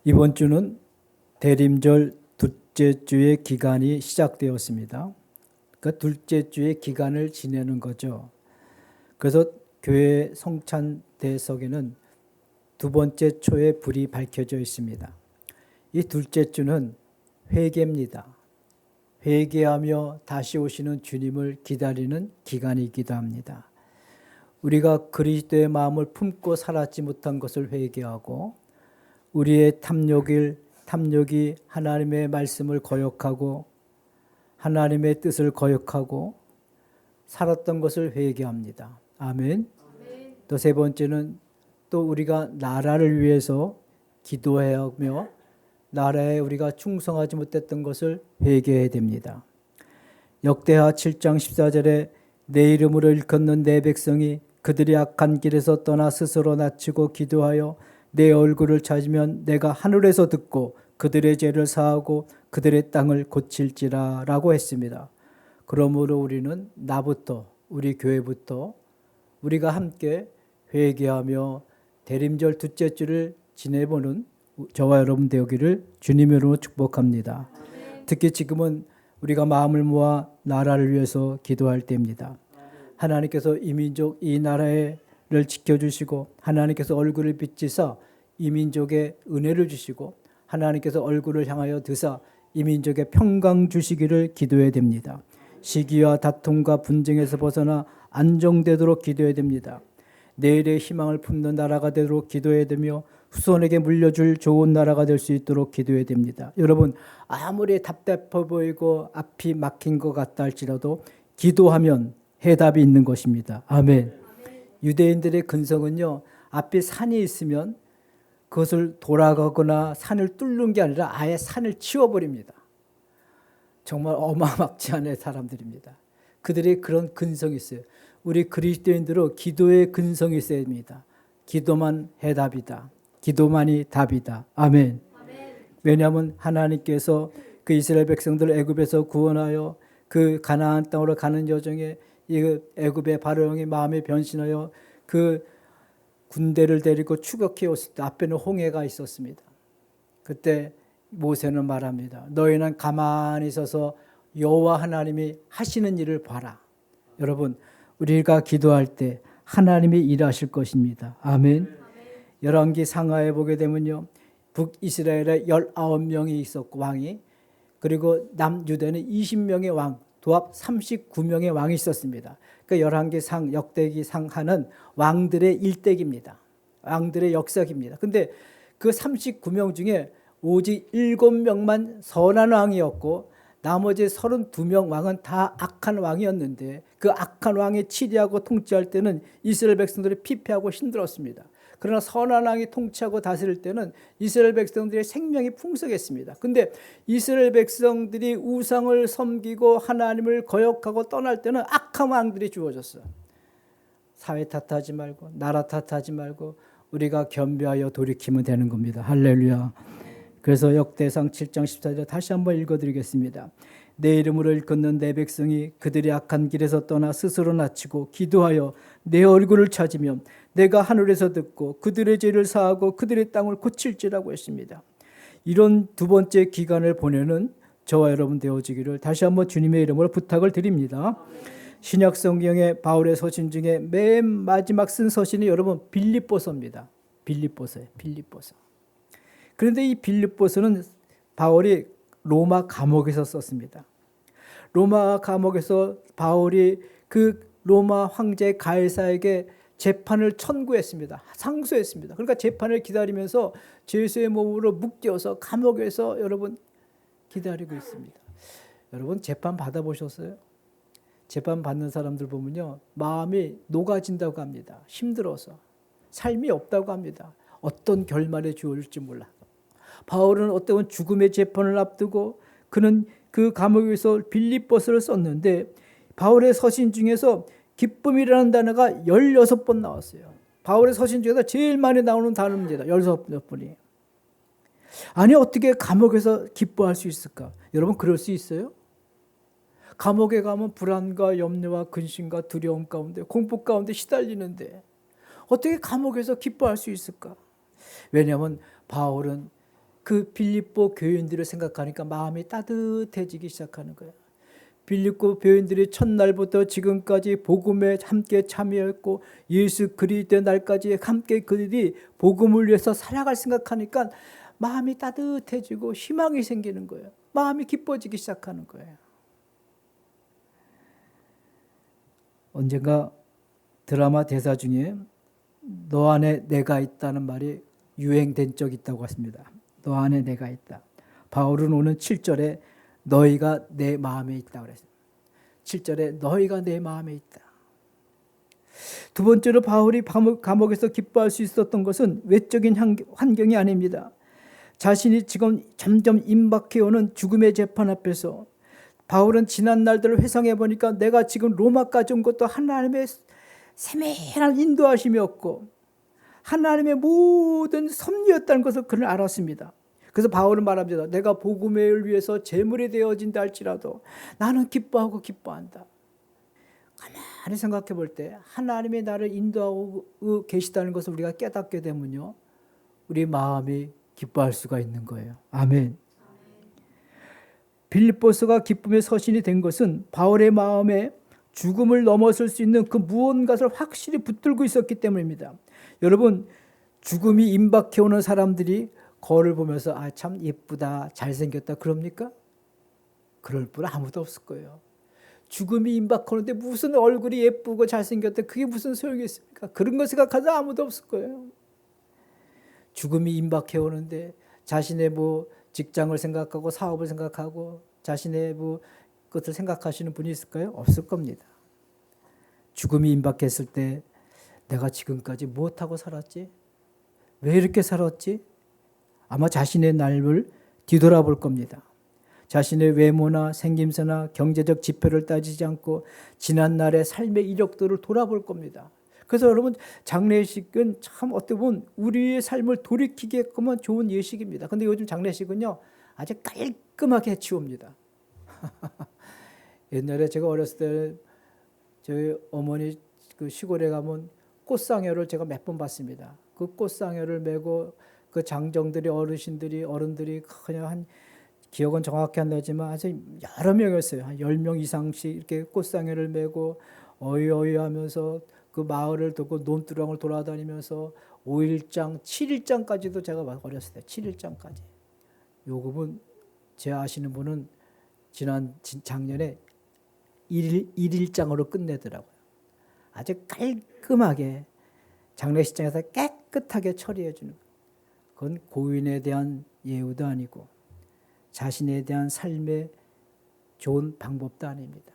이번 주는 대림절 둘째 주의 기간이 시작되었습니다. 그 둘째 주의 기간을 지내는 거죠. 그래서 교회 성찬 대석에는 두 번째 초에 불이 밝혀져 있습니다. 이 둘째 주는 회개입니다. 회개하며 다시 오시는 주님을 기다리는 기간이기도 합니다. 우리가 그리스도의 마음을 품고 살았지 못한 것을 회개하고 우리의 탐욕이 하나님의 말씀을 거역하고 하나님의 뜻을 거역하고 살았던 것을 회개합니다. 아멘. 또 세 번째는 또 우리가 나라를 위해서 기도해야 하며 나라에 우리가 충성하지 못했던 것을 회개해야 됩니다. 역대하 7장 14절에 내 이름으로 일컫는 내 백성이 그들이 악한 길에서 떠나 스스로 낮추고 기도하여 내 얼굴을 찾으면 내가 하늘에서 듣고 그들의 죄를 사하고 그들의 땅을 고칠지라 라고 했습니다. 그러므로 우리는 나부터 우리 교회부터 우리가 함께 회개하며 대림절 둘째 주를 지내보는 저와 여러분 되기를 주님의 이름으로 축복합니다. 특히 지금은 우리가 마음을 모아 나라를 위해서 기도할 때입니다. 하나님께서 이 민족 이 나라를 지켜주시고 하나님께서 얼굴을 비치사 이 민족에 은혜를 주시고 하나님께서 얼굴을 향하여 드사 이 민족에 평강 주시기를 기도해야 됩니다. 시기와 다툼과 분쟁에서 벗어나 안정되도록 기도해야 됩니다. 내일의 희망을 품는 나라가 되도록 기도해야 되며 후손에게 물려줄 좋은 나라가 될 수 있도록 기도해야 됩니다. 여러분 아무리 답답해 보이고 앞이 막힌 것 같다 할지라도 기도하면 해답이 있는 것입니다. 아멘. 유대인들의 근성은요, 앞에 산이 있으면 그것을 돌아가거나 산을 뚫는 게 아니라 아예 산을 치워버립니다. 정말 어마막지한 사람들입니다. 그들의 그런 근성이 있어요. 우리 그리스도인들은 기도의 근성이 있어야 됩니다. 기도만 해답이다. 기도만이 답이다. 아멘. 왜냐하면 하나님께서 그 이스라엘 백성들을 애굽에서 구원하여 그 가나안 땅으로 가는 여정에 이 애굽의 바로왕이 마음에 변신하여 그 군대를 데리고 추격해 왔을 때 앞에는 홍해가 있었습니다. 그때 모세는 말합니다. 너희는 가만히 있어서 여호와 하나님이 하시는 일을 봐라. 여러분 우리가 기도할 때 하나님이 일하실 것입니다. 아멘. 열왕기 상하에 보게 되면요, 북이스라엘에 19명이 있었고 왕이, 그리고 남유대는 20명의 왕, 도합 39명의 왕이 있었습니다. 그러니까 열왕기 상, 역대기 상하는 왕들의 일대기입니다. 왕들의 역사기입니다. 근데 그 39명 중에 오직 7명만 선한 왕이었고 나머지 32명 왕은 다 악한 왕이었는데 그 악한 왕이 치리하고 통치할 때는 이스라엘 백성들이 피폐하고 힘들었습니다. 그러나 선한 왕이 통치하고 다스릴 때는 이스라엘 백성들의 생명이 풍성했습니다. 근데 이스라엘 백성들이 우상을 섬기고 하나님을 거역하고 떠날 때는 악한 왕들이 주어졌어요. 사회 탓하지 말고 나라 탓하지 말고 우리가 겸비하여 돌이키면 되는 겁니다. 할렐루야. 그래서 역대상 7장 14절 다시 한번 읽어드리겠습니다. 내 이름으로 일컫는 내 백성이 그들이 악한 길에서 떠나 스스로 낮추고 기도하여 내 얼굴을 찾으면 내가 하늘에서 듣고 그들의 죄를 사하고 그들의 땅을 고칠지라고 했습니다. 이런 두 번째 기간을 보내는 저와 여러분 되어지기를 다시 한번 주님의 이름으로 부탁을 드립니다. 신약 성경의 바울의 서신 중에 맨 마지막 쓴 서신이 여러분 빌립보서입니다. 빌립보서예요. 빌립보서. 그런데 이 빌립보서는 바울이 로마 감옥에서 썼습니다. 로마 감옥에서 바울이 그 로마 황제 가이사에게 재판을 청구했습니다. 상소했습니다. 그러니까 재판을 기다리면서 죄수의 몸으로 묶여서 감옥에서 여러분 기다리고 있습니다. 여러분 재판 받아보셨어요? 재판 받는 사람들 보면요, 마음이 녹아진다고 합니다. 힘들어서 삶이 없다고 합니다. 어떤 결말에 주어질지 몰라. 바울은 어떤 죽음의 재판을 앞두고 그는 그 감옥에서 빌립보서를 썼는데 바울의 서신 중에서 기쁨이라는 단어가 16번 나왔어요. 바울의 서신 중에서 제일 많이 나오는 단어입니다. 16번이. 아니 어떻게 감옥에서 기뻐할 수 있을까? 여러분 그럴 수 있어요? 감옥에 가면 불안과 염려와 근심과 두려움 가운데 공포 가운데 시달리는데 어떻게 감옥에서 기뻐할 수 있을까? 왜냐하면 바울은 그 빌립보 교인들을 생각하니까 마음이 따뜻해지기 시작하는 거예요. 빌립보 교인들이 첫날부터 지금까지 복음에 함께 참여했고 예수 그리스도의 날까지 함께 그들이 복음을 위해서 살아갈 생각하니까 마음이 따뜻해지고 희망이 생기는 거예요. 마음이 기뻐지기 시작하는 거예요. 언젠가 드라마 대사 중에 너 안에 내가 있다는 말이 유행된 적이 있다고 했습니다. 너 안에 내가 있다. 바울은 오는 7절에 너희가 내 마음에 있다 그랬어요. 7절에 너희가 내 마음에 있다. 두 번째로 바울이 감옥에서 기뻐할 수 있었던 것은 외적인 환경이 아닙니다. 자신이 지금 점점 임박해오는 죽음의 재판 앞에서 바울은 지난 날들을 회상해 보니까 내가 지금 로마까지 온 것도 하나님의 세밀한 인도하심이었고 하나님의 모든 섭리였다는 것을 그는 알았습니다. 그래서 바울은 말합니다. 내가 복음을 위해서 제물이 되어진다 할지라도 나는 기뻐하고 기뻐한다. 가만히 생각해 볼 때 하나님이 나를 인도하고 계시다는 것을 우리가 깨닫게 되면요, 우리 마음이 기뻐할 수가 있는 거예요. 아멘. 빌립보서가 기쁨의 서신이 된 것은 바울의 마음에 죽음을 넘어설 수 있는 그 무언가를 확실히 붙들고 있었기 때문입니다. 여러분, 죽음이 임박해오는 사람들이 거울을 보면서 아, 참 예쁘다, 잘생겼다 그럽니까? 그럴 분 아무도 없을 거예요. 죽음이 임박하는데 무슨 얼굴이 예쁘고 잘생겼다, 그게 무슨 소용이 있습니까? 그런 거 생각하는 아무도 없을 거예요. 죽음이 임박해 오는데 자신의 직장을 생각하고 사업을 생각하고 자신의 것을 생각하시는 분이 있을까요? 없을 겁니다. 죽음이 임박했을 때 내가 지금까지 무엇하고 살았지? 왜 이렇게 살았지? 아마 자신의 삶을 뒤돌아볼 겁니다. 자신의 외모나 생김새나 경제적 지표를 따지지 않고 지난날의 삶의 이력들을 돌아볼 겁니다. 그래서 여러분, 장례식은 참 어떻게 보면 우리의 삶을 돌이키게끔은 좋은 예식입니다. 근데 요즘 장례식은요, 아주 깔끔하게 해치웁니다. 옛날에 제가 어렸을 때 저희 어머니 그 시골에 가면 꽃상여를 제가 몇 번 봤습니다. 그 꽃상여를 메고 그 장정들이 어른들이 그냥 한 기억은 정확히 안 나지만 아주 여러 명이었어요. 한 10명 이상씩 이렇게 꽃상여를 메고 어이어이 하면서 그 마을을 듣고 논두렁을 돌아다니면서 5일장, 7일장까지도 제가 어렸을 때 7일장까지. 요금은 제 아시는 분은 작년에 1일장으로 끝내더라고요. 아주 깔끔하게 장례식장에서 깨끗하게 처리해 주는 것. 그건 고인에 대한 예우도 아니고 자신에 대한 삶의 좋은 방법도 아닙니다.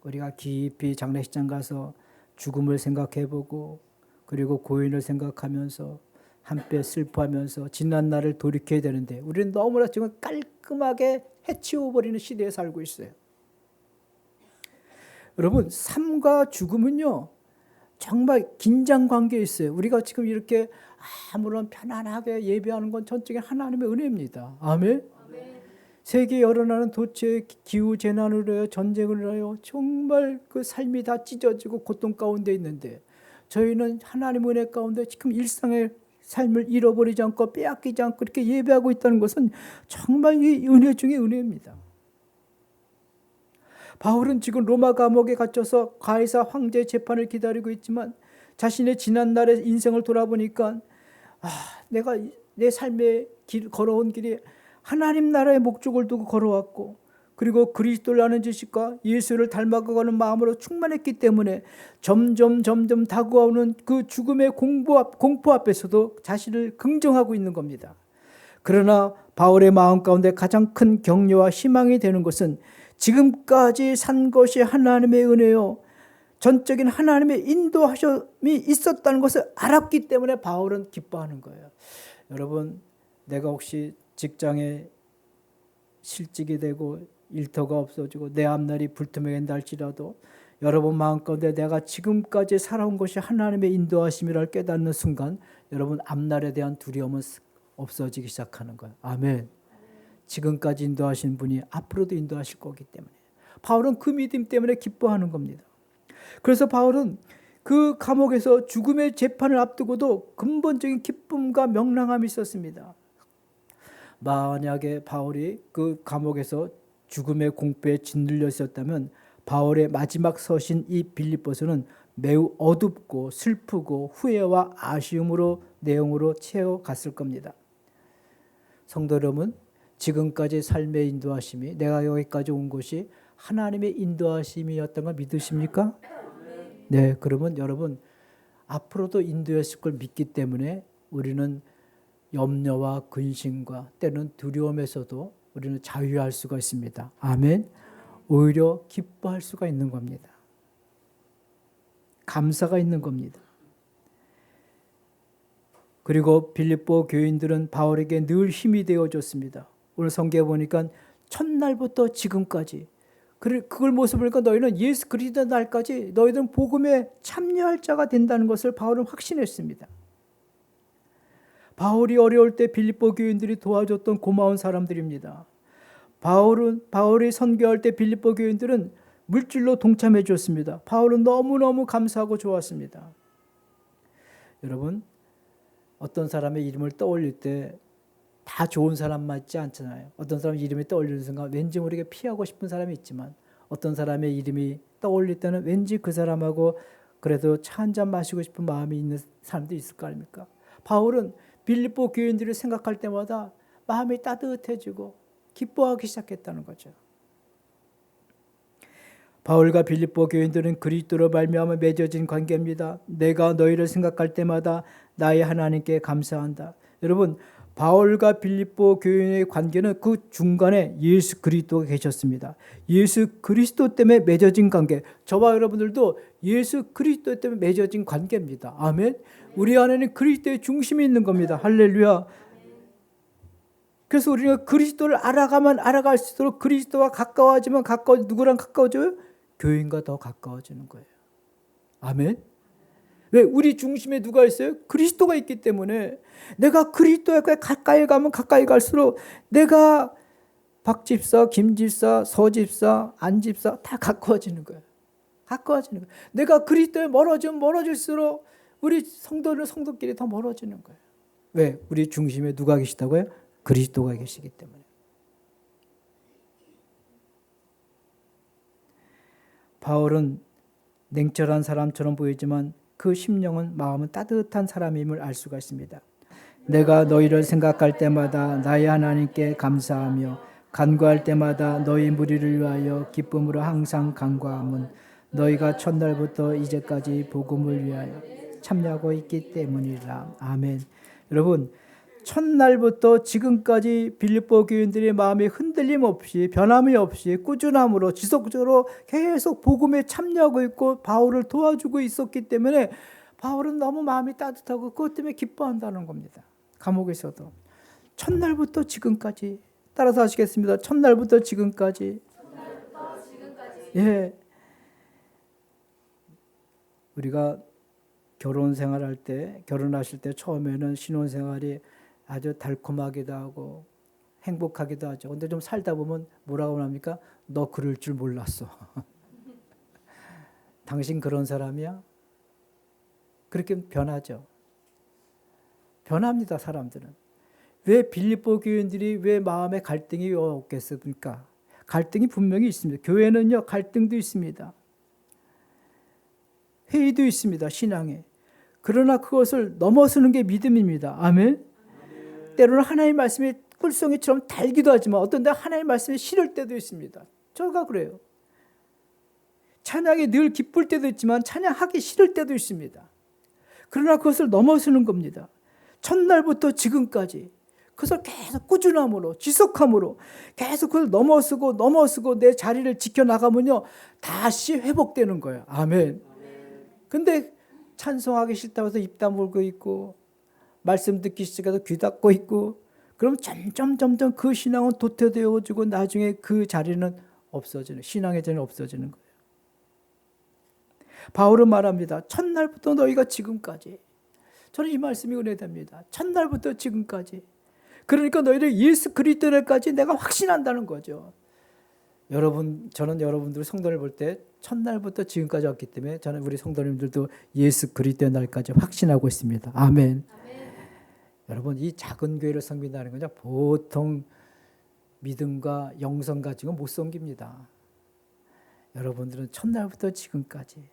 우리가 깊이 장례식장 가서 죽음을 생각해보고 그리고 고인을 생각하면서 한때 슬퍼하면서 지난 날을 돌이켜야 되는데 우리는 너무나 지금 깔끔하게 해치워버리는 시대에 살고 있어요. 여러분, 삶과 죽음은요 정말 긴장관계에 있어요. 우리가 지금 이렇게 아무런 편안하게 예배하는 건 전적인 하나님의 은혜입니다. 아멘. 세계 여러 나라는 도처에 기후재난을 해요, 전쟁을 해요. 정말 그 삶이 다 찢어지고 고통 가운데 있는데 저희는 하나님의 은혜 가운데 지금 일상의 삶을 잃어버리지 않고 빼앗기지 않고 이렇게 예배하고 있다는 것은 정말 이 은혜 중에 은혜입니다. 바울은 지금 로마 감옥에 갇혀서 가이사 황제의 재판을 기다리고 있지만 자신의 지난날의 인생을 돌아보니까 내가 내 삶의 걸어온 길이 하나님 나라의 목적을 두고 걸어왔고 그리고 그리스도를 아는 지식과 예수를 닮아가는 마음으로 충만했기 때문에 점점 다가오는 그 죽음의 공포 앞에서도 자신을 긍정하고 있는 겁니다. 그러나 바울의 마음 가운데 가장 큰 격려와 희망이 되는 것은 지금까지 산 것이 하나님의 은혜요, 전적인 하나님의 인도하심이 있었다는 것을 알았기 때문에 바울은 기뻐하는 거예요. 여러분, 내가 혹시 직장에 실직이 되고 일터가 없어지고 내 앞날이 불투명해진다 할지라도 여러분 마음 가운데 내가 지금까지 살아온 것이 하나님의 인도하심이라를 깨닫는 순간 여러분 앞날에 대한 두려움은 없어지기 시작하는 거예요. 아멘. 지금까지 인도하신 분이 앞으로도 인도하실 거기 때문에 바울은 그 믿음 때문에 기뻐하는 겁니다. 그래서 바울은 그 감옥에서 죽음의 재판을 앞두고도 근본적인 기쁨과 명랑함이 있었습니다. 만약에 바울이 그 감옥에서 죽음의 공포에 짓눌려 있었다면 바울의 마지막 서신 이 빌립보서는 매우 어둡고 슬프고 후회와 아쉬움으로 내용으로 채워갔을 겁니다. 성도 여러분, 지금까지 삶의 인도하심이 내가 여기까지 온 것이 하나님의 인도하심이었던 걸 믿으십니까? 네, 그러면 여러분 앞으로도 인도했을 걸 믿기 때문에 우리는 염려와 근심과 때로는 두려움에서도 우리는 자유할 수가 있습니다. 아멘. 오히려 기뻐할 수가 있는 겁니다. 감사가 있는 겁니다. 그리고 빌립보 교인들은 바울에게 늘 힘이 되어줬습니다. 오늘 성경에 보니까 첫날부터 지금까지 그걸 모습을 보니까 너희는 예수 그리스도 날까지 너희들은 복음에 참여할 자가 된다는 것을 바울은 확신했습니다. 바울이 어려울 때 빌립보 교인들이 도와줬던 고마운 사람들입니다. 바울이 선교할 때 빌립보 교인들은 물질로 동참해 줬습니다. 바울은 너무너무 감사하고 좋았습니다. 여러분, 어떤 사람의 이름을 떠올릴 때 다 좋은 사람 맞지 않잖아요. 어떤 사람 이름이 떠올리는 순간 왠지 모르게 피하고 싶은 사람이 있지만 어떤 사람의 이름이 떠올릴 때는 왠지 그 사람하고 그래도 차 한잔 마시고 싶은 마음이 있는 사람도 있을 거 아닙니까? 바울은 빌립보 교인들을 생각할 때마다 마음이 따뜻해지고 기뻐하기 시작했다는 거죠. 바울과 빌립보 교인들은 그리스도로 말미암아 맺어진 관계입니다. 내가 너희를 생각할 때마다 나의 하나님께 감사한다. 여러분, 바울과 빌립보 교인의 관계는 그 중간에 예수 그리스도가 계셨습니다. 예수 그리스도 때문에 맺어진 관계. 저와 여러분들도 예수 그리스도 때문에 맺어진 관계입니다. 아멘. 우리 안에는 그리스도의 중심이 있는 겁니다. 할렐루야. 그래서 우리가 그리스도를 알아가면 알아갈수록 그리스도와 가까워지면 누구랑 가까워져요? 교인과 더 가까워지는 거예요. 아멘. 왜? 우리 중심에 누가 있어요? 그리스도가 있기 때문에 내가 그리스도에 가까이 가면 가까이 갈수록 내가 박집사, 김집사, 서집사, 안집사 다 가까워지는 거예요. 가까워지는 거예요. 내가 그리스도에 멀어지면 멀어질수록 우리 성도끼리 더 멀어지는 거예요. 왜? 우리 중심에 누가 계시다고요? 그리스도가 계시기 때문에. 바울은 냉철한 사람처럼 보이지만 그 심령은 마음은 따뜻한 사람임을 알 수가 있습니다. 내가 너희를 생각할 때마다 나의 하나님께 감사하며 간구할 때마다 너희 무리를 위하여 기쁨으로 항상 간구함은 너희가 첫날부터 이제까지 복음을 위하여 참여하고 있기 때문이라. 아멘. 여러분, 첫날부터 지금까지 빌립보 교인들의 마음에 흔들림 없이 변함이 없이 꾸준함으로 지속적으로 계속 복음에 참여하고 있고 바울을 도와주고 있었기 때문에 바울은 너무 마음이 따뜻하고 그것 때문에 기뻐한다는 겁니다. 감옥에서도 첫날부터 지금까지. 따라서 하시겠습니다. 첫날부터 지금까지. 예. 우리가 결혼 생활할 때, 결혼하실 때 처음에는 신혼생활이 아주 달콤하기도 하고 행복하기도 하죠. 근데 좀 살다 보면 뭐라고 합니까? 너 그럴 줄 몰랐어. 당신 그런 사람이야? 그렇게 변하죠. 변합니다, 사람들은. 왜 빌립보 교인들이 왜 마음에 갈등이 없겠습니까? 갈등이 분명히 있습니다. 교회는요, 갈등도 있습니다. 회의도 있습니다, 신앙에. 그러나 그것을 넘어서는 게 믿음입니다. 아멘. 때로는 하나님의 말씀이 꿀송이처럼 달기도 하지만 어떤 때 하나님의 말씀이 싫을 때도 있습니다. 저가 그래요. 찬양이 늘 기쁠 때도 있지만 찬양하기 싫을 때도 있습니다. 그러나 그것을 넘어서는 겁니다. 첫날부터 지금까지 그것을 계속 꾸준함으로 지속함으로 계속 그걸 넘어서고 내 자리를 지켜나가면요 다시 회복되는 거예요. 아멘. 근데 찬송하기 싫다고 해서 입 다물고 있고 말씀 듣기 시작해서 귀 닫고 있고 그럼 점점 그 신앙은 도태되어지고 나중에 그 자리는 없어지는, 신앙의 자리는 없어지는 거예요. 바울은 말합니다. 첫날부터 너희가 지금까지. 저는 이 말씀이 은혜됩니다. 첫날부터 지금까지. 그러니까 너희들 예수 그리스도까지 내가 확신한다는 거죠. 저는 여러분들 성도를 볼 때 첫날부터 지금까지 왔기 때문에 저는 우리 성도님들도 예수 그리스도의 날까지 확신하고 있습니다. 아멘. 여러분, 이 작은 교회를 섬긴다는 건 보통 믿음과 영성 가지고 못 섬깁니다. 여러분들은 첫날부터 지금까지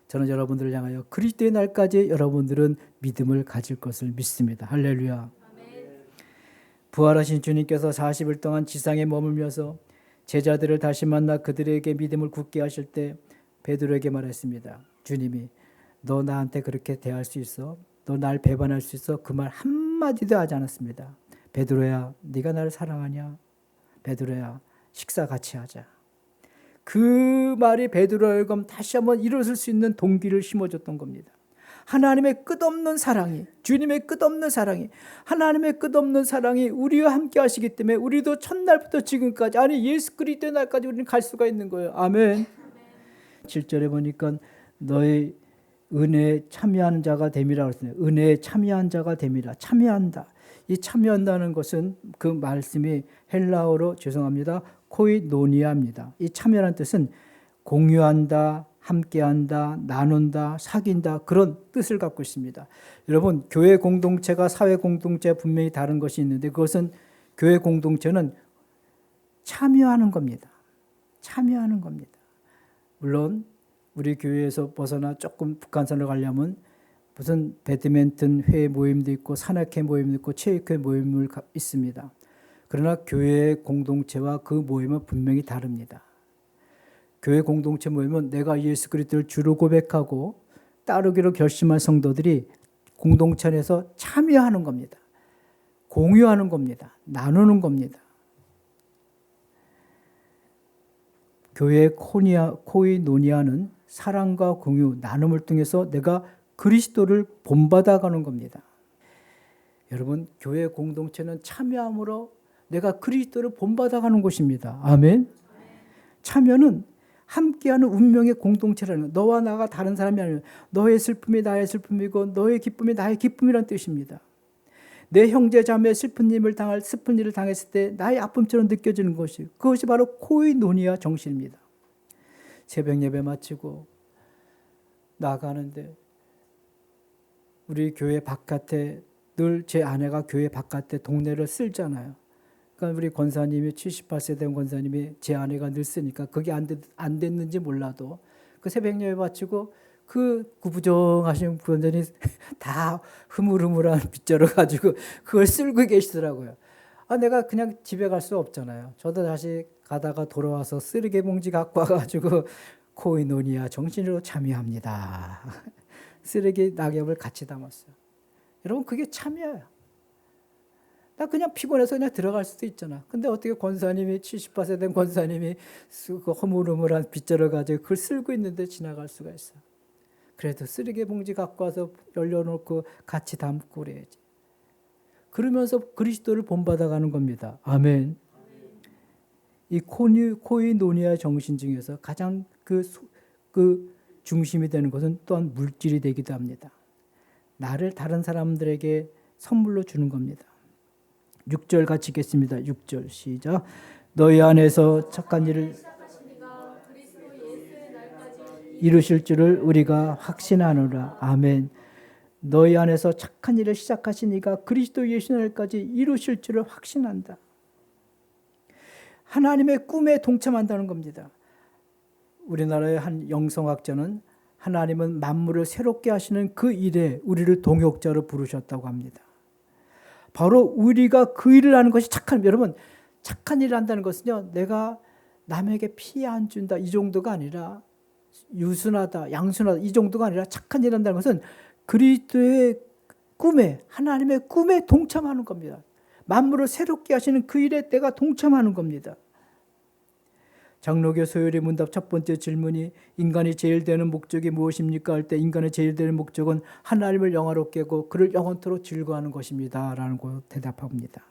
저는 여러분들을 향하여 그리스도의 날까지 여러분들은 믿음을 가질 것을 믿습니다. 할렐루야. 부활하신 주님께서 40일 동안 지상에 머물면서 제자들을 다시 만나 그들에게 믿음을 굳게 하실 때 베드로에게 말했습니다. 주님이 너 나한테 그렇게 대할 수 있어? 너 날 배반할 수 있어? 그 말 한마디도 하지 않았습니다. 베드로야, 네가 나를 사랑하냐? 베드로야, 식사 같이 하자. 그 말이 베드로의 검 다시 한번 일어설 수 있는 동기를 심어줬던 겁니다. 하나님의 끝없는 사랑이, 주님의 끝없는 사랑이, 하나님의 끝없는 사랑이 우리와 함께 하시기 때문에 우리도 첫날부터 지금까지, 아니 예수 그리스도의 날까지 우리는 갈 수가 있는 거예요. 아멘. 7절에 보니까 너의 은혜에 참여하는 자가 됨이라고 했습니다. 은혜에 참여한 자가 됨이라. 참여한다. 이 참여한다는 것은 그 말씀이 헬라어로 죄송합니다. 코이노니아입니다. 이 참여라는 뜻은 공유한다, 함께한다, 나눈다, 사귄다, 그런 뜻을 갖고 있습니다. 여러분, 교회 공동체가 사회 공동체와 분명히 다른 것이 있는데 그것은 교회 공동체는 참여하는 겁니다. 참여하는 겁니다. 물론 우리 교회에서 벗어나 조금 북한산을 가려면 무슨 배드민턴 회 모임도 있고 산악회 모임도 있고 체육회 모임을 있습니다. 그러나 교회 공동체와 그 모임은 분명히 다릅니다. 교회 공동체 모임은 내가 예수 그리스도를 주로 고백하고 따르기로 결심한 성도들이 공동체 안에서 참여하는 겁니다. 공유하는 겁니다. 나누는 겁니다. 교회의 코이노니아는 사랑과 공유, 나눔을 통해서 내가 그리스도를 본받아가는 겁니다. 여러분, 교회 공동체는 참여함으로 내가 그리스도를 본받아가는 곳입니다. 아멘. 참여는 함께하는 운명의 공동체라는, 너와 나가 다른 사람이 아니라 너의 슬픔이 나의 슬픔이고 너의 기쁨이 나의 기쁨이라는 뜻입니다. 내 형제 자매의 슬픈 일을 당했을 때 나의 아픔처럼 느껴지는 것이, 그것이 바로 코이노니아 정신입니다. 새벽 예배 마치고 나가는데 우리 교회 바깥에 늘 제 아내가 교회 바깥에 동네를 쓸잖아요. 그러니까 우리 권사님이 78세 된 권사님이 제 아내가 늘 쓰니까 그게 안 됐는지 몰라도 그 새벽 예배 마치고 그 구부정하신 권사님이 다 흐물흐물한 빗자루 가지고 그걸 쓸고 계시더라고요. 내가 그냥 집에 갈 수 없잖아요. 저도 다시 가다가 돌아와서 쓰레기 봉지 갖고 와가지고 코이노니아 정신으로 참여합니다. 쓰레기 낙엽을 같이 담았어요. 여러분, 그게 참여예요. 나 그냥 피곤해서 그냥 들어갈 수도 있잖아. 근데 어떻게 권사님이 78세 된 권사님이 그 허물허물한 빗자루 가지고 그걸 쓸고 있는데 지나갈 수가 있어. 그래도 쓰레기 봉지 갖고 와서 열려놓고 같이 담고 그래야지. 그러면서 그리스도를 본받아가는 겁니다. 아멘. 이 코이노니아 정신 중에서 가장 그 중심이 되는 것은 또한 물질이 되기도 합니다. 나를 다른 사람들에게 선물로 주는 겁니다. 6절 같이 읽겠습니다. 6절 시작. 너희 안에서 착한 일을 이루실 줄을 우리가 확신하노라. 아멘. 너희 안에서 착한 일을 시작하신 이가 그리스도 예수 날까지 이루실 줄을 확신한다. 하나님의 꿈에 동참한다는 겁니다. 우리나라의 한 영성학자는 하나님은 만물을 새롭게 하시는 그 일에 우리를 동역자로 부르셨다고 합니다. 바로 우리가 그 일을 하는 것이 여러분, 착한 일을 한다는 것은요, 내가 남에게 피해 안 준다 이 정도가 아니라 유순하다, 양순하다 이 정도가 아니라 착한 일을 한다는 것은 그리스도의 꿈에, 하나님의 꿈에 동참하는 겁니다. 만물을 새롭게 하시는 그 일에 내가 동참하는 겁니다. 장로교 소요리 문답 첫 번째 질문이 인간이 제일 되는 목적이 무엇입니까? 할 때 인간의 제일 되는 목적은 하나님을 영화롭게 하고 그를 영원토록 즐거워하는 것입니다. 라는 거 대답합니다.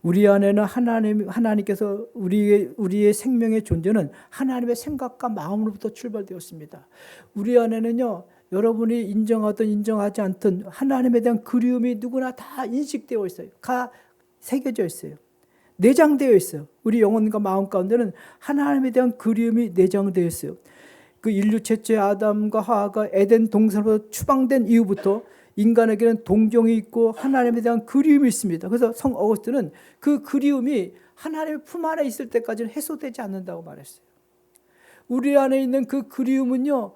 우리 안에는 하나님께서 우리의 생명의 존재는 하나님의 생각과 마음으로부터 출발되었습니다. 우리 안에는요, 여러분이 인정하든 인정하지 않든 하나님에 대한 그리움이 누구나 다 인식되어 있어요. 다 새겨져 있어요. 내장되어 있어요. 우리 영혼과 마음 가운데는 하나님에 대한 그리움이 내장되어 있어요. 그 인류 최초의 아담과 하와가 에덴 동산으로 추방된 이후부터 인간에게는 동정이 있고 하나님에 대한 그리움이 있습니다. 그래서 성 어거스틴은 그 그리움이 하나님의 품 안에 있을 때까지는 해소되지 않는다고 말했어요. 우리 안에 있는 그 그리움은요,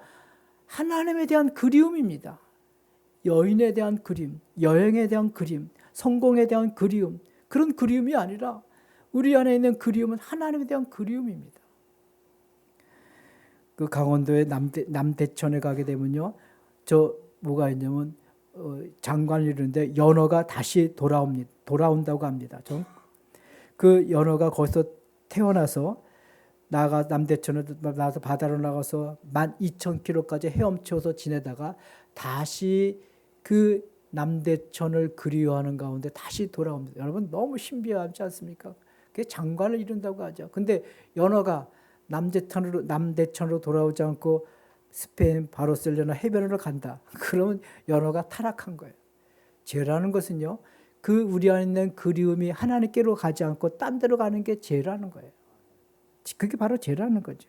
하나님에 대한 그리움입니다. 여인에 대한 그림, 여행에 대한 그림, 성공에 대한 그리움, 그런 그리움이 아니라 우리 안에 있는 그리움은 하나님에 대한 그리움입니다. 그 강원도의 남대천에 가게 되면요, 저 뭐가 있냐면 장관을 이루는데 연어가 다시 돌아온다고 합니다. 그 연어가 거기서 태어나서 남대천에 나가서 바다로 나가서 12,000km까지 헤엄쳐서 지내다가 다시 그 남대천을 그리워하는 가운데 다시 돌아옵니다. 여러분 너무 신비하지 않습니까? 그게 장관을 이룬다고 하죠. 근데 연어가 남대천으로 돌아오지 않고 스페인 바르셀로나 해변으로 간다. 그러면 연어가 타락한 거예요. 죄라는 것은요, 그 우리 안에 있는 그리움이 하나님께로 가지 않고 딴 데로 가는 게 죄라는 거예요. 그게 바로 죄라는 거죠.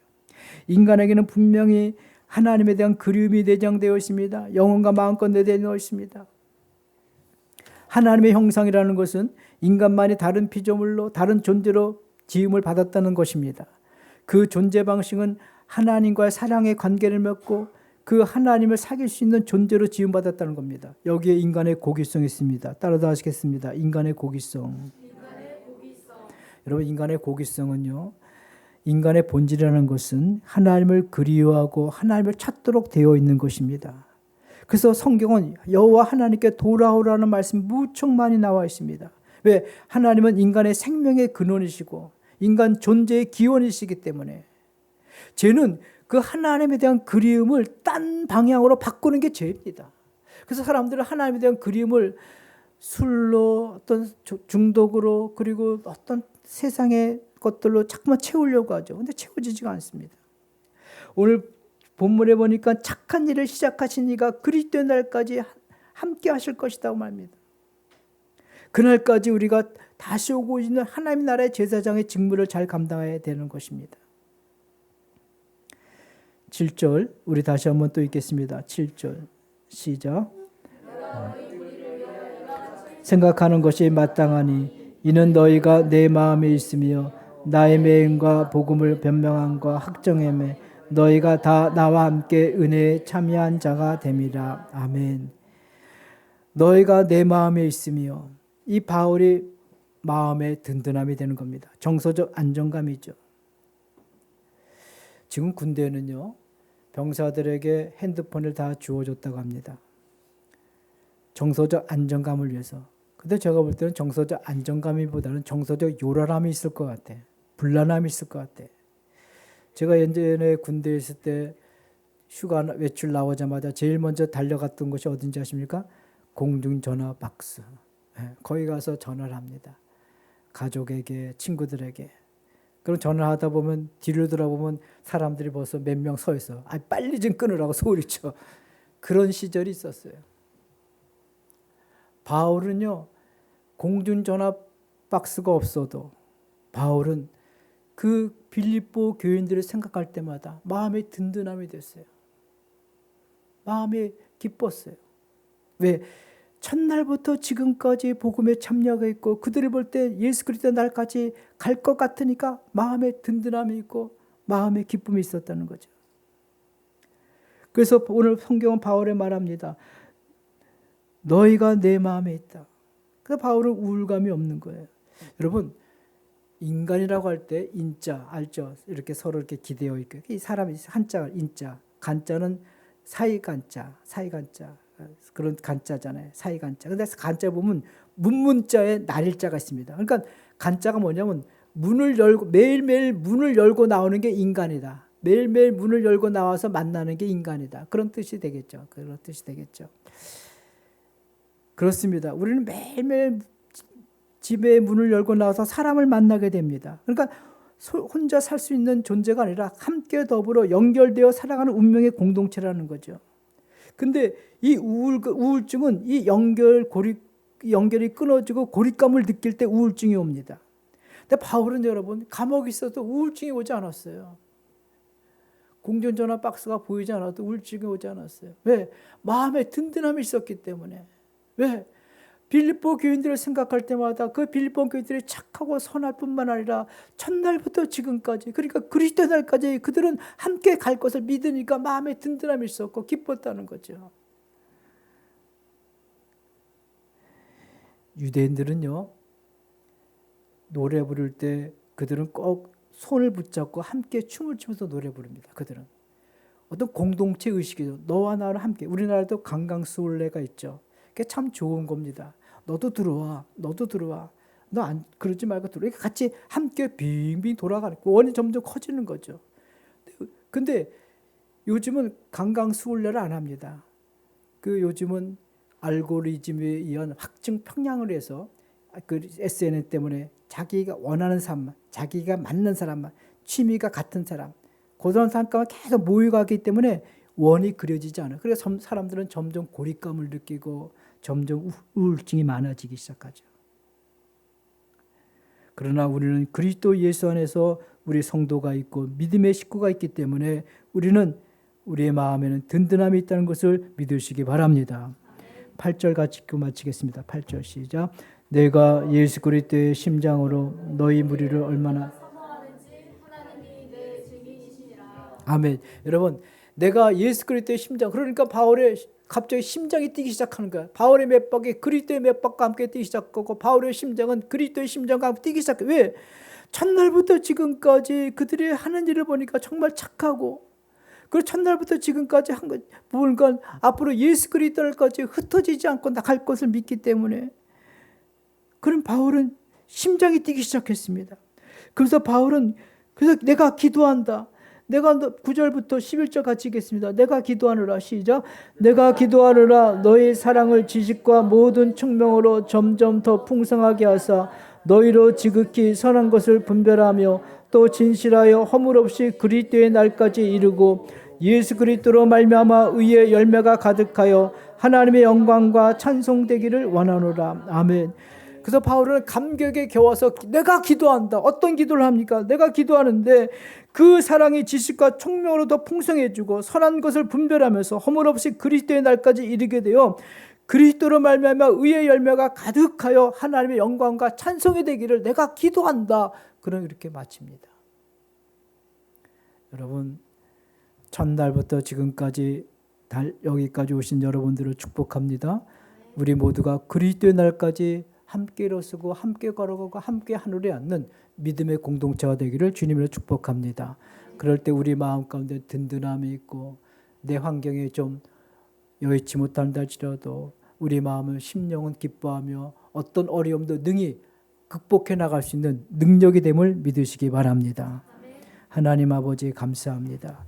인간에게는 분명히 하나님에 대한 그리움이 내장되어 있습니다. 영혼과 마음껏 내재되어 있습니다. 하나님의 형상이라는 것은 인간만이 다른 피조물로 다른 존재로 지음을 받았다는 것입니다. 그 존재 방식은 하나님과의 사랑의 관계를 맺고 그 하나님을 사귈 수 있는 존재로 지음받았다는 겁니다. 여기에 인간의 고기성이 있습니다. 따라서 하시겠습니다. 인간의 고기성. 여러분, 인간의 고기성은요, 인간의 본질이라는 것은 하나님을 그리워하고 하나님을 찾도록 되어 있는 것입니다. 그래서 성경은 여호와 하나님께 돌아오라는 말씀이 무척 많이 나와 있습니다. 왜? 하나님은 인간의 생명의 근원이시고 인간 존재의 기원이시기 때문에. 죄는 그 하나님에 대한 그리움을 딴 방향으로 바꾸는 게 죄입니다. 그래서 사람들은 하나님에 대한 그리움을 술로, 어떤 중독으로, 그리고 어떤 세상의 것들로 자꾸만 채우려고 하죠. 근데 채워지지가 않습니다. 오늘 본문에 보니까 착한 일을 시작하신 이가 그리스도의 날까지 함께 하실 것이라고 말합니다. 그날까지 우리가 다시 오고 있는 하나님 나라의 제사장의 직무를 잘 감당해야 되는 것입니다. 7절 우리 다시 한번 또 읽겠습니다. 7절 시작. 생각하는 것이 마땅하니 이는 너희가 내 마음에 있으며 나의 매임과 복음을 변명함과 학정함에 너희가 다 나와 함께 은혜에 참여한 자가 됨이라. 아멘. 너희가 내 마음에 있으며, 이 바울이 마음의 든든함이 되는 겁니다. 정서적 안정감이죠. 지금 군대는요, 병사들에게 핸드폰을 다 주어줬다고 합니다. 정서적 안정감을 위해서. 근데 제가 볼 때는 정서적 안정감이보다는 정서적 요란함이 있을 것 같아. 불안함이 있을 것 같아. 제가 예전에 군대에 있을 때 휴가 외출 나오자마자 제일 먼저 달려갔던 곳이 어딘지 아십니까? 공중전화 박스. 거기 가서 전화를 합니다. 가족에게, 친구들에게. 그럼 전화하다 보면 뒤를 돌아보면 사람들이 벌써 몇 명 서 있어. 빨리 좀 끊으라고 소리쳐. 그런 시절이 있었어요. 바울은요, 공중전화 박스가 없어도 바울은 그 빌립보 교인들을 생각할 때마다 마음의 든든함이 됐어요. 마음이 기뻤어요. 왜? 첫날부터 지금까지 복음에 참여가 있고 그들을 볼 때 예수 그리스도의 날까지 갈 것 같으니까 마음에 든든함이 있고 마음에 기쁨이 있었다는 거죠. 그래서 오늘 성경은 바울의 말합니다. 너희가 내 마음에 있다. 그래서 바울은 우울감이 없는 거예요. 여러분, 인간이라고 할 때 인자 알죠? 이렇게 서로 이렇게 기대어 있고, 이 사람이 한자 인자, 간자는 사이간자, 그런 간자잖아요. 사이간자. 근데 간자 보면 문문자에 날일자가 있습니다. 그러니까 간자가 뭐냐면 문을 열고 매일매일 문을 열고 나오는 게 인간이다. 매일매일 문을 열고 나와서 만나는 게 인간이다. 그런 뜻이 되겠죠. 그런 뜻이 되겠죠. 그렇습니다. 우리는 매일매일 집에 문을 열고 나와서 사람을 만나게 됩니다. 그러니까 혼자 살 수 있는 존재가 아니라 함께 더불어 연결되어 살아가는 운명의 공동체라는 거죠. 근데 이 우울증은 이 연결이 끊어지고 고립감을 느낄 때 우울증이 옵니다. 근데 바울은 여러분, 감옥에 있어도 우울증이 오지 않았어요. 공중전화 박스가 보이지 않아도 우울증이 오지 않았어요. 왜? 마음에 든든함이 있었기 때문에. 왜? 빌립보 교인들을 생각할 때마다 그 빌립보 교인들이 착하고 선할 뿐만 아니라 첫날부터 지금까지, 그러니까 그리스도 날까지 그들은 함께 갈 것을 믿으니까 마음에 든든함이 있었고 기뻤다는 거죠. 유대인들은요, 노래 부를 때 그들은 꼭 손을 붙잡고 함께 춤을 추면서 노래 부릅니다. 그들은 어떤 공동체 의식이죠. 너와 나는 함께. 우리나라도 강강수올레가 있죠. 그게 참 좋은 겁니다. 너도 들어와, 너도 들어와. 너 안 그러지 말고 들어와. 이렇게 같이 함께 빙빙 돌아가는, 원이 점점 커지는 거죠. 근데 요즘은 강강수올레를 안 합니다. 요즘은 알고리즘에 의한 확증 평양을 해서 그 SNS 때문에 자기가 원하는 사람만, 자기가 맞는 사람만, 취미가 같은 사람, 그런 사람과 계속 모여가기 때문에 원이 그려지지 않아요. 그래서 사람들은 점점 고립감을 느끼고 점점 우울증이 많아지기 시작하죠. 그러나 우리는 그리스도 예수 안에서 우리 성도가 있고 믿음의 식구가 있기 때문에 우리는 우리의 마음에는 든든함이 있다는 것을 믿으시기 바랍니다. 8절 같이 읽고 마치겠습니다. 8절 시작. 내가 예수 그리스도의 심장으로 너희 무리를 얼마나 아멘. 여러분, 내가 예수 그리스도의 심장, 그러니까 바울의 갑자기 심장이 뛰기 시작하는 거야. 바울의 맥박이 그리스도의 맥박과 함께 뛰기 시작하고 바울의 심장은 그리스도의 심장과 함께 뛰기 시작해. 왜? 첫날부터 지금까지 그들이 하는 일을 보니까 정말 착하고, 그 첫날부터 지금까지 한 것 보니까 앞으로 예수 그리스도까지 흩어지지 않고 나갈 것을 믿기 때문에, 그럼 바울은 심장이 뛰기 시작했습니다. 그래서 바울은 그래서 내가 기도한다. 내가 9절부터 11절 같이 읽겠습니다. 내가 기도하느라 시작. 내가 기도하느라 너희 사랑을 지식과 모든 청명으로 점점 더 풍성하게 하사 너희로 지극히 선한 것을 분별하며 또 진실하여 허물 없이 그리스도의 날까지 이르고 예수 그리스도로 말미암아 의의 열매가 가득하여 하나님의 영광과 찬송되기를 원하노라. 아멘. 그래서 바울은 감격에 겨워서 내가 기도한다. 어떤 기도를 합니까? 내가 기도하는데 그 사랑이 지식과 총명으로 더 풍성해지고 선한 것을 분별하면서 허물 없이 그리스도의 날까지 이르게 되어 그리스도로 말미암아 의의 열매가 가득하여 하나님의 영광과 찬송이 되기를 내가 기도한다. 그럼 이렇게 마칩니다. 여러분, 첫날부터 지금까지 여기까지 오신 여러분들을 축복합니다. 우리 모두가 그리스도의 날까지 함께 일어서고 함께 걸어가고 함께 하늘에 앉는 믿음의 공동체가 되기를 주님으로 축복합니다. 그럴 때 우리 마음 가운데 든든함이 있고 내 환경에 좀 여의치 못한다 할지라도 우리 마음을 심령은 기뻐하며 어떤 어려움도 능히 극복해 나갈 수 있는 능력이 됨을 믿으시기 바랍니다. 하나님 아버지 감사합니다.